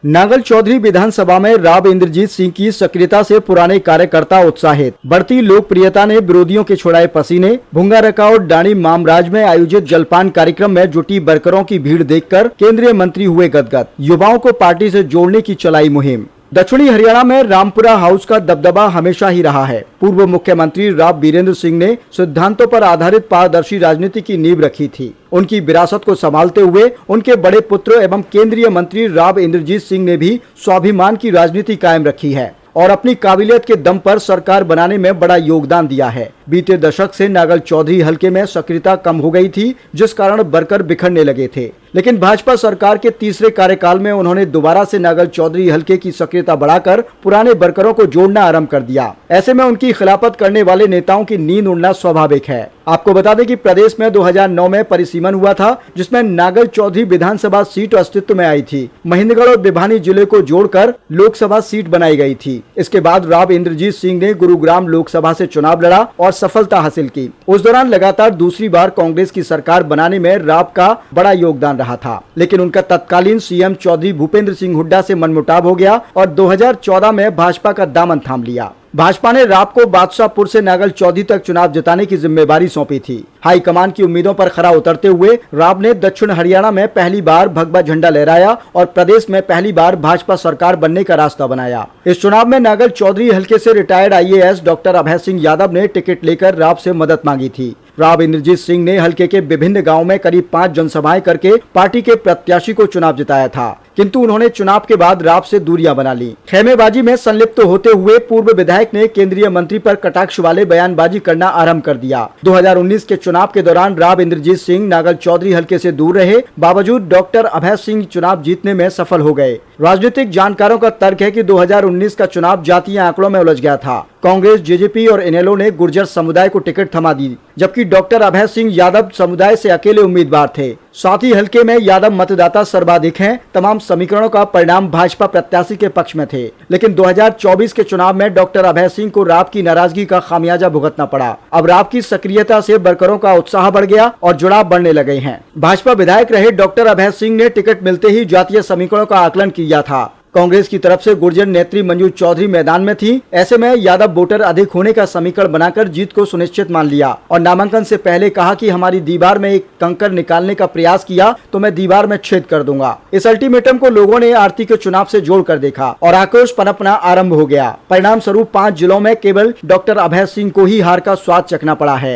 नांगल चौधरी विधानसभा में राव इंद्रजीत सिंह की सक्रियता से पुराने कार्यकर्ता उत्साहित। बढ़ती लोकप्रियता ने विरोधियों के छुड़ाए पसीने। भुंगारका और डाणी मामराज में आयोजित जलपान कार्यक्रम में जुटी वर्करों की भीड़ देखकर केंद्रीय मंत्री हुए गदगद। युवाओं को पार्टी से जोड़ने की चलाई मुहिम। दक्षिणी हरियाणा में रामपुरा हाउस का दबदबा हमेशा ही रहा है। पूर्व मुख्यमंत्री राव बीरेंद्र सिंह ने सिद्धांतों पर आधारित पारदर्शी राजनीति की नींव रखी थी। उनकी विरासत को संभालते हुए उनके बड़े पुत्र एवं केंद्रीय मंत्री राव इंद्रजीत सिंह ने भी स्वाभिमान की राजनीति कायम रखी है और अपनी काबिलियत के दम पर सरकार बनाने में बड़ा योगदान दिया है। बीते दशक से नांगल चौधरी हलके में सक्रियता कम हो गई थी, जिस कारण वर्कर बिखरने लगे थे। लेकिन भाजपा सरकार के तीसरे कार्यकाल में उन्होंने दोबारा से नांगल चौधरी हलके की सक्रियता बढ़ाकर पुराने वर्करों को जोड़ना आरंभ कर दिया। ऐसे में उनकी खिलाफत करने वाले नेताओं की नींद उड़ना स्वाभाविक है। आपको बता दें कि प्रदेश में 2009 में परिसीमन हुआ था, जिसमें नांगल चौधरी विधानसभा सीट अस्तित्व में आई थी। महेंद्रगढ़ और भिवानी जिले को जोड़कर लोकसभा सीट बनाई गई थी। इसके बाद राव इंद्रजीत सिंह ने गुरुग्राम लोकसभा से चुनाव लड़ा और सफलता हासिल की। उस दौरान लगातार दूसरी बार कांग्रेस की सरकार बनाने में राव का बड़ा योगदान रहा था, लेकिन उनका तत्कालीन सीएम चौधरी भूपेंद्र सिंह हुड्डा से मनमुटाव हो गया और 2014 में भाजपा का दामन थाम लिया। भाजपा ने राव को बादशाहपुर से नांगल चौधरी तक चुनाव जिताने की जिम्मेदारी सौंपी थी। हाईकमान की उम्मीदों पर खरा उतरते हुए राव ने दक्षिण हरियाणा में पहली बार भगवा झंडा लहराया और प्रदेश में पहली बार भाजपा सरकार बनने का रास्ता बनाया। इस चुनाव में नांगल चौधरी हलके से retired IAS doctor Abhay Singh Yadav ने टिकट लेकर राव से मदद मांगी थी। राव इंद्रजीत सिंह ने हलके के विभिन्न गांवों में करीब 5 जनसभाएं करके पार्टी के प्रत्याशी को चुनाव जिताया था, किंतु उन्होंने चुनाव के बाद राव से दूरियां बना ली। खेमेबाजी में संलिप्त होते हुए पूर्व विधायक ने केंद्रीय मंत्री पर कटाक्ष वाले बयानबाजी करना आरंभ कर दिया। 2019 के चुनाव के दौरान राव इंद्रजीत सिंह नांगल चौधरी हलके से दूर रहे, बावजूद डॉक्टर अभय सिंह चुनाव जीतने में सफल हो गए। राजनीतिक जानकारों का तर्क है कि 2019 का चुनाव जातीय आंकड़ों में उलझ गया था। कांग्रेस, JJP और इनेलो ने गुर्जर समुदाय को टिकट थमा दी, जबकि डॉक्टर अभय सिंह यादव समुदाय से अकेले उम्मीदवार थे। साथ ही हलके में यादव मतदाता सर्वाधिक हैं। तमाम समीकरणों का परिणाम भाजपा प्रत्याशी के पक्ष में थे, लेकिन 2024 के चुनाव में डॉक्टर अभय सिंह को राव की नाराजगी का खामियाजा भुगतना पड़ा। अब राव की सक्रियता से वर्करों का उत्साह बढ़ गया और जुड़ाव बढ़ने लगे हैं। भाजपा विधायक रहे डॉक्टर अभय सिंह ने टिकट मिलते ही जातीय समीकरणों का आकलन किया था। कांग्रेस की तरफ से गुर्जर नेत्री मंजू चौधरी मैदान में थी। ऐसे में यादव वोटर अधिक होने का समीकरण बनाकर जीत को सुनिश्चित मान लिया और नामांकन से पहले कहा कि हमारी दीवार में एक कंकर निकालने का प्रयास किया तो मैं दीवार में छेद कर दूंगा। इस अल्टीमेटम को लोगों ने आरती के चुनाव से जोड़कर देखा और आक्रोश पनपना आरंभ हो गया। परिणाम स्वरूप 5 जिलों में केवल डॉक्टर अभय सिंह को ही हार का स्वाद चखना पड़ा है।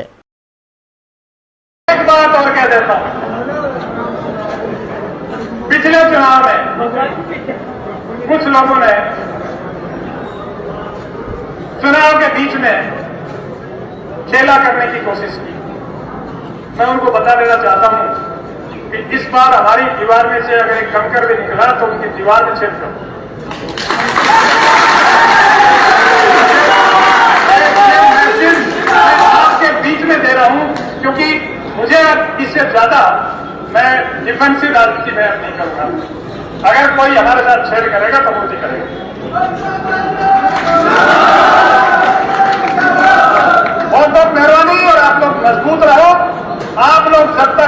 एक बात और कह देता हूं, पिछले चुनाव में कुछ लोगों ने चुनाव के बीच में खेला करने की कोशिश की। मैं उनको बता देना चाहता हूं कि इस बार हमारी दीवार में से अगर एक कंकर भी निकला तो उनकी दीवार में छेद करो। मैं आपके बीच में दे रहा हूं, क्योंकि मुझे इससे ज्यादा मैं डिफेंसिव राजनीति में नहीं करूंगा। अगर कोई हमारे साथ छेड़ करेगा तो मोदी करेगा। बहुत बहुत मेहरबानी और आप लोग मजबूत रहो। आप लोग जब तक